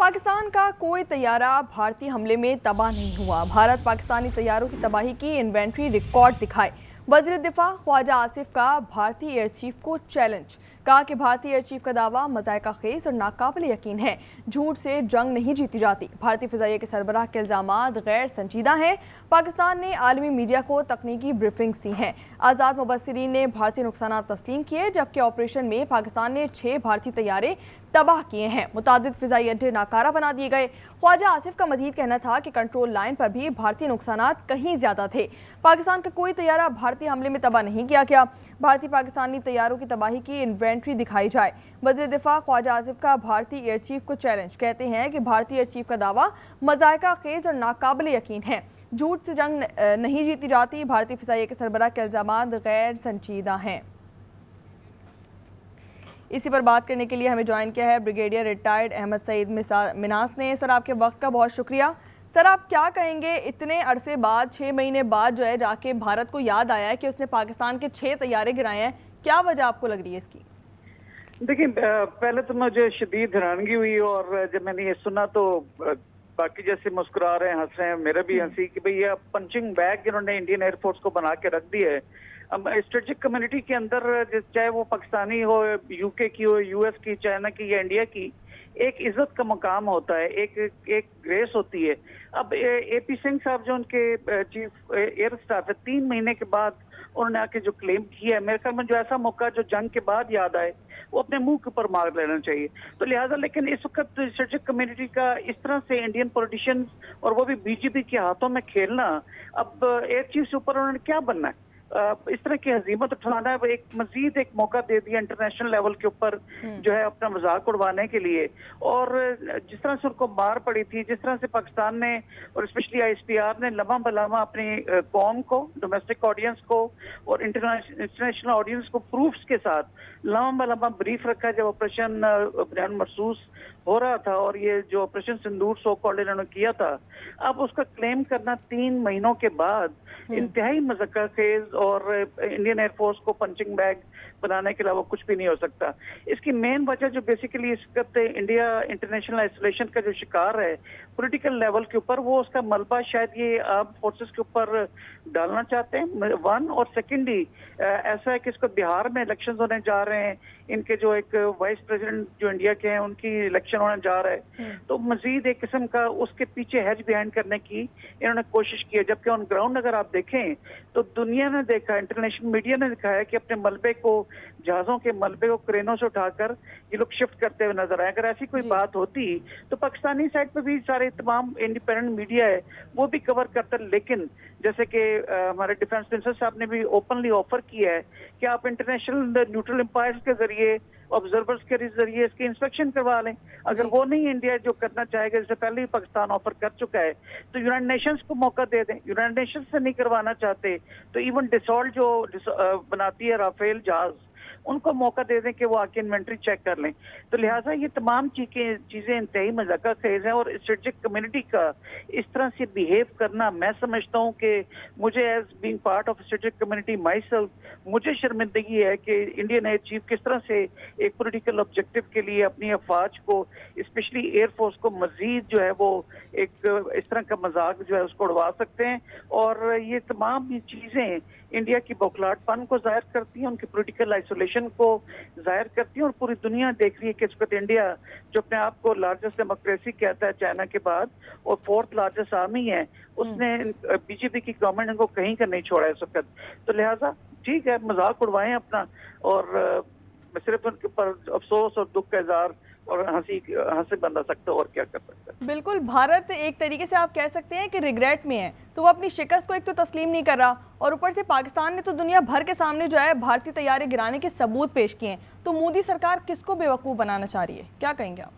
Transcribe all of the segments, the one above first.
पाकिस्तान का कोई तैयारा भारतीय हमले में तबाह नहीं हुआ। भारत पाकिस्तानी तैयारों की तबाही की इन्वेंट्री रिकॉर्ड दिखाए। वज़ीर दिफा ख्वाजा आसिफ का भारतीय एयर चीफ को चैलेंज। कहा कि भारतीय एयर चीफ का दावा मज़ायका खेज और नाकाबिल यकीन है। झूठ से जंग नहीं जीती जाती। भारतीय फ़िज़ाइया के सरबराह के इल्ज़ामात गैर संजीदा हैं। पाकिस्तान ने आलमी मीडिया को तकनीकी ब्रीफिंग्स दी हैं। आज़ाद मुबस्सिरीन ने भारतीय नुकसान तस्लीम किए, जबकि ऑपरेशन में पाकिस्तान ने 6 भारतीय तैयारे तबाह किए हैं। मुतादिद फ़िज़ाई अड्डे नाकारा बना दिए गए। ख्वाजा आसिफ का मजीद कहना था कि कंट्रोल लाइन पर भी भारतीय नुकसानात कहीं ज़्यादा थे। पाकिस्तान का कोई तैयारा भारतीय हमले में तबाह नहीं किया गया। भारतीय पाकिस्तानी तैयारों की तबाही की इन्वेंट्री दिखाई जाए। वज़ीर दिफा ख्वाजा आसिफ का भारतीय एयर चीफ को चैलेंज। कहते हैं कि भारतीय एयर चीफ का दावा मज़ायका खेज और नाकाबिल यकीन है। झूठ से जंग नहीं जीती जाती। भारतीय फ़िज़ाइया के सरबराह के इल्ज़ामात गैर संजीदा हैं। इसी पर बात करने के लिए हमें ज्वाइन किया है ब्रिगेडियर रिटायर्ड अहमद सईद मिनास ने। सर, आपके वक्त का बहुत शुक्रिया। सर, आप क्या कहेंगे, इतने अरसे बाद 6 महीने बाद जो है जाके भारत को याद आया है कि उसने पाकिस्तान के 6 तैयारे गिराए हैं। क्या वजह आपको लग रही है इसकी? देखिए, पहले तो मुझे शदीद हैरानगी हुई और जब मैंने ये सुना तो बाकी जैसे मुस्कुरा रहे हैं, हंस रहे हैं, मेरा भी हंसी कि भाई ये पंचिंग बैग इन्होंने इंडियन एयरफोर्स को बना के रख दी है। स्ट्रेटेजिक कम्युनिटी के अंदर चाहे वो पाकिस्तानी हो, यूके की हो, यूएस की, चाइना की या इंडिया की, एक इज्जत का मकाम होता है, एक ग्रेस होती है। अब एपी सिंह साहब जो उनके चीफ एयर स्टाफ है, 3 महीने के बाद उन्होंने आके जो क्लेम किया है, मेरे ख्याल में जो ऐसा मौका जो जंग के बाद याद आए वो अपने मुंह के ऊपर मार लेना चाहिए। तो लिहाजा लेकिन इस वक्त स्ट्रेटेजिक कम्युनिटी का इस तरह से इंडियन पॉलिटिशियंस और वो भी बीजेपी के हाथों में खेलना, अब एयर चीफ से ऊपर उन्होंने क्या बनना है? इस तरह की हजीमत उठाना है, एक मजीद एक मौका दे दिया इंटरनेशनल लेवल के ऊपर जो है अपना मजाक उड़वाने के लिए। और जिस तरह से उनको मार पड़ी थी, जिस तरह से पाकिस्तान ने और स्पेशली आईएसपीआर ने लम्हा बलामा अपनी कौम को, डोमेस्टिक ऑडियंस को और इंटरनेशनल ऑडियंस को प्रूफ्स के साथ लम्हा बलामा ब्रीफ रखा जब ऑपरेशन बयान महसूस हो रहा था और ये जो ऑपरेशन सिंदूर सो कॉल्ड इन्होंने किया था, अब उसका क्लेम करना 3 महीनों के बाद इंतहाई मज़ाक़ खेज और इंडियन एयरफोर्स को पंचिंग बैग बनाने के अलावा कुछ भी नहीं हो सकता। इसकी मेन वजह जो बेसिकली इस वक्त इंडिया इंटरनेशनल आइसोलेशन का जो शिकार है पॉलिटिकल लेवल के ऊपर, वो उसका मलबा शायद ये आर्म फोर्सेस के ऊपर डालना चाहते हैं, वन। और सेकेंडली ऐसा है कि इसको बिहार में इलेक्शंस होने जा रहे हैं, इनके जो एक वाइस प्रेसिडेंट जो इंडिया के हैं उनकी इलेक्शन होने जा रहा है, तो मजीद एक किस्म का उसके पीछे हेज बिहाइंड करने की इन्होंने कोशिश की है। जबकि ऑन ग्राउंड अगर आप देखें तो दुनिया ने देखा, इंटरनेशनल मीडिया ने दिखाया कि अपने मलबे को, जहाजों के मलबे को क्रेनों से उठाकर ये लोग शिफ्ट करते हुए नजर आए। अगर ऐसी कोई बात होती तो पाकिस्तानी साइड पे भी सारे तमाम इंडिपेंडेंट मीडिया है वो भी कवर करते, लेकिन जैसे कि हमारे डिफेंस मिनिस्टर साहब ने भी ओपनली ऑफर किया है कि आप इंटरनेशनल न्यूट्रल एम्पायर्स के जरिए, ऑब्जर्वर्स के जरिए इसकी इंस्पेक्शन करवा लें। अगर वो नहीं इंडिया जो करना चाहेगा, जैसे पहले ही पाकिस्तान ऑफर कर चुका है, तो यूनाइटेड नेशंस को मौका दे दें। यूनाइटेड नेशंस से नहीं करवाना चाहते तो इवन डिसॉल्ट जो बनाती है राफेल जहाज, उनको मौका दे दें कि वो आके इन्वेंट्री चेक कर लें। तो लिहाजा ये तमाम चीजें इंतहाई मज़ाक़ खेज हैं और स्ट्रेटेजिक कम्युनिटी का इस तरह से बिहेव करना, मैं समझता हूँ कि मुझे as being part of strategic community myself, मुझे शर्मिंदगी है कि इंडियन एयर चीफ किस तरह से एक पोलिटिकल ऑब्जेक्टिव के लिए अपनी अफवाज को, स्पेशली एयरफोर्स को मजीद जो है वो एक इस तरह का मजाक जो है उसको उड़वा सकते हैं। और ये तमाम चीजें इंडिया की बौखलाहटपन को जाहिर करती हैं, उनकी पॉलिटिकल आइसोलेशन को जाहिर करती हैं। और पूरी दुनिया देख रही है कि इस वक्त इंडिया जो अपने आप को लार्जेस्ट डेमोक्रेसी कहता है चाइना के बाद और 4th लार्जेस्ट आर्मी है, उसने बीजेपी की गवर्नमेंट इनको कहीं का नहीं छोड़ा इस वक्त। तो लिहाजा ठीक है, मजाक उड़वाएं अपना, और सिर्फ उनके ऊपर अफसोस और दुख का इजहार और हंसी बंदा सकता है, और क्या कर सकता है। बिल्कुल, भारत एक तरीके से आप कह सकते हैं कि रिग्रेट में है, तो वो अपनी शिकस्त को एक तो तस्लीम नहीं कर रहा, और ऊपर से पाकिस्तान ने तो दुनिया भर के सामने जो है भारतीय तैयारे गिराने के सबूत पेश किए हैं। तो मोदी सरकार किसको बेवकूफ़ बनाना चाह रही है, क्या कहेंगे आप?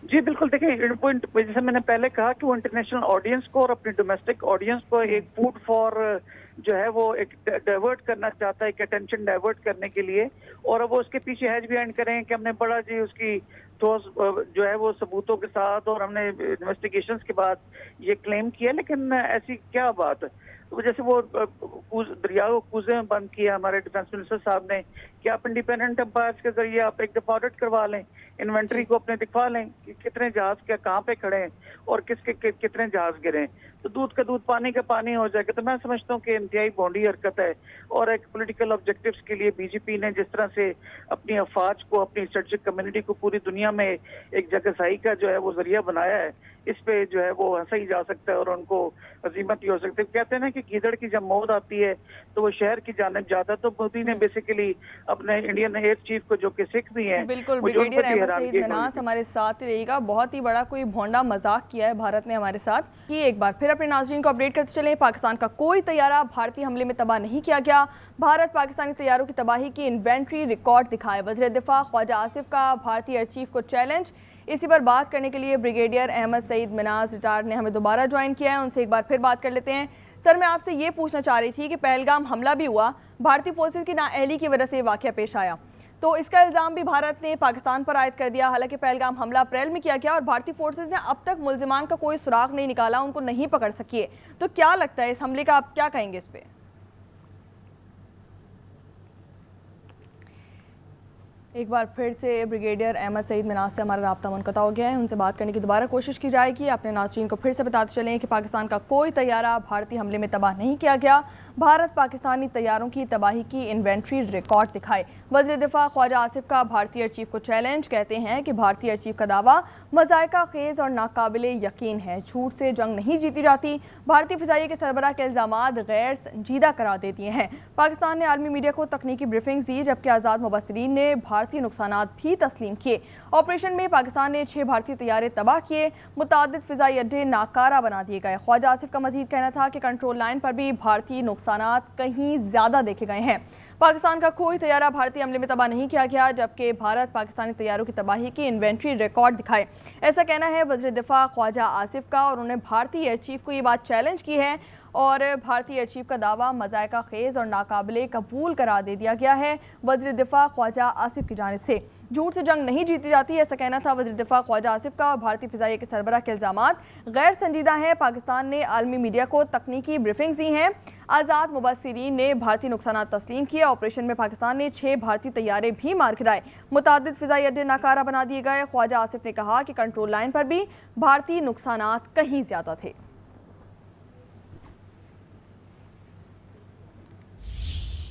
जी बिल्कुल, देखिए जैसे मैंने पहले कहा कि वो इंटरनेशनल ऑडियंस को और अपनी डोमेस्टिक ऑडियंस को एक फूड फॉर जो है वो एक डाइवर्ट करना चाहता है, एक अटेंशन डाइवर्ट करने के लिए, और वो उसके पीछे हैज बिहाइंड करें कि हमने बड़ा जी उसकी ठोस जो है वो सबूतों के साथ और हमने इन्वेस्टिगेशंस के बाद ये क्लेम किया। लेकिन ऐसी क्या बात है, तो जैसे वो दरिया को कूजे में बंद किया हमारे डिफेंस मिनिस्टर साहब ने कि आप इंडिपेंडेंट एम्पायर्स के जरिए आप एक दफा ऑडिट करवा लें, इन्वेंटरी को अपने दिखवा लें कि कितने जहाज क्या कहाँ पे खड़े हैं और कितने जहाज गिरे हैं, तो दूध का दूध पानी का पानी हो जाएगा। तो मैं समझता हूँ कि इंतहाई भोंडी हरकत है और एक पॉलिटिकल ऑब्जेक्टिव्स के लिए बीजेपी ने जिस तरह से अपनी अफवाज को, अपनी स्ट्रेटेजिक कम्युनिटी को पूरी दुनिया में एक जगहसाई का जो है वो जरिया बनाया है, इस पे जो है वो हंसा ही जा सकता है और उनको अजीमत ही हो सकती है। कहते हैं ना कि गीदड़ की जब मौत आती है तो वो शहर की जानिब जाता है, तो मोदी ने बेसिकली अपने इंडियन एयर चीफ को, जो कि सिख भी हैं, बिल्कुल, ब्रिगेडियर अहमद सईद मनास हमारे साथ ही रहेगा। बहुत ही बड़ा कोई भोंडा मजाक किया है भारत ने हमारे साथ कि एक बार फिर अपने नाज़रीन को अपडेट करते चलें। पाकिस्तान का कोई तैयारा भारतीय हमले में तबाह नहीं किया गया। भारत पाकिस्तानी तैयारों की तबाही की इन्वेंट्री रिकॉर्ड दिखाए। वज़ीर दिफा ख्वाजा आसिफ का भारतीय एयर चीफ को चैलेंज। इसी पर बात करने के लिए ब्रिगेडियर अहमद सईद मनास रिटायर्ड ने हमें दोबारा ज्वाइन किया है। उनसे एक बार फिर बात कर लेते हैं। सर, मैं आपसे ये पूछना चाह रही थी कि पहलगाम हमला भी हुआ, भारतीय फोर्सेज की नाअहली की वजह से ये वाक़या पेश आया, तो इसका इल्ज़ाम भी भारत ने पाकिस्तान पर आयद कर दिया। हालांकि पहलगाम हमला अप्रैल में किया गया और भारतीय फोर्सेज ने अब तक मुल्जिमान का कोई सुराग नहीं निकाला, उनको नहीं पकड़ सकी। तो क्या लगता है इस हमले का, आप क्या कहेंगे इस पे? एक बार फिर से ब्रिगेडियर अहमद सईद मनास से हमारा राब्ता मुनक़ता हो गया है। उनसे बात करने की दोबारा कोशिश की जाएगी। अपने नाज़रीन को फिर से बताते चलें कि पाकिस्तान का कोई तैयारा भारतीय हमले में तबाह नहीं किया गया। भारत पाकिस्तानी तैयारों की तबाही की इन्वेंट्री रिकॉर्ड दिखाए। वज़ीर दिफा ख्वाजा आसिफ का भारतीय एयर चीफ को चैलेंज। कहते हैं कि भारतीय एयर चीफ का दावा मज़ायका खेज़ और नाकाबिले यकीन है, झूठ से जंग नहीं जीती जाती। भारतीय फ़िज़ाइया के सरबराह के इल्ज़ामात गैर संजीदा करार दे दिए हैं। पाकिस्तान ने आलमी मीडिया को तकनीकी ब्रीफिंग्स दी, जबकि आज़ाद मुबस्सिरीन ने भारतीय नुकसानात भी तस्लीम किए। ऑपरेशन में पाकिस्तान ने 6 भारतीय तैयारे तबाह किए, मुतादिद फ़िज़ाई अड्डे नाकारा बना दिए गए। ख्वाजा आसिफ का मजीद कहना था कि कंट्रोल लाइन पर भी भारतीय नुकसानात कहीं ज़्यादा देखे गए हैं। पाकिस्तान का कोई तैयारा भारतीय हमले में तबाह नहीं किया गया, जबकि भारत पाकिस्तानी तैयारों की तबाही की इन्वेंट्री रिकॉर्ड दिखाए। ऐसा कहना है वज़ीर दिफा ख्वाजा आसिफ का और उन्होंने भारतीय एयर चीफ को ये बात चैलेंज की है और भारतीय एयर चीफ का दावा मज़ायका खेज़ और नाकाबिले कबूल करार दे दिया गया है। वज़ीर दिफा ख्वाजा आसिफ की जानिब से झूठ से जंग नहीं जीती जाती, ऐसा कहना था वज़ीर दिफा ख्वाजा आसिफ का। और भारतीय फ़िज़ाइया के सरबराह के इल्ज़ामात गैर संजीदा हैं। पाकिस्तान ने आलमी मीडिया को तकनीकी ब्रीफिंग्स दी हैं। आज़ाद मुबस्सिरीन ने भारतीय नुकसानात तस्लीम किए। ऑपरेशन में पाकिस्तान ने 6 भारतीय तैयारे भी मार गिराए, मुतादिद फ़िज़ाई अड्डे नाकारा बना दिए गए। ख्वाजा आसिफ ने कहा कि कंट्रोल लाइन पर भी भारतीय नुकसानात कहीं ज़्यादा थे।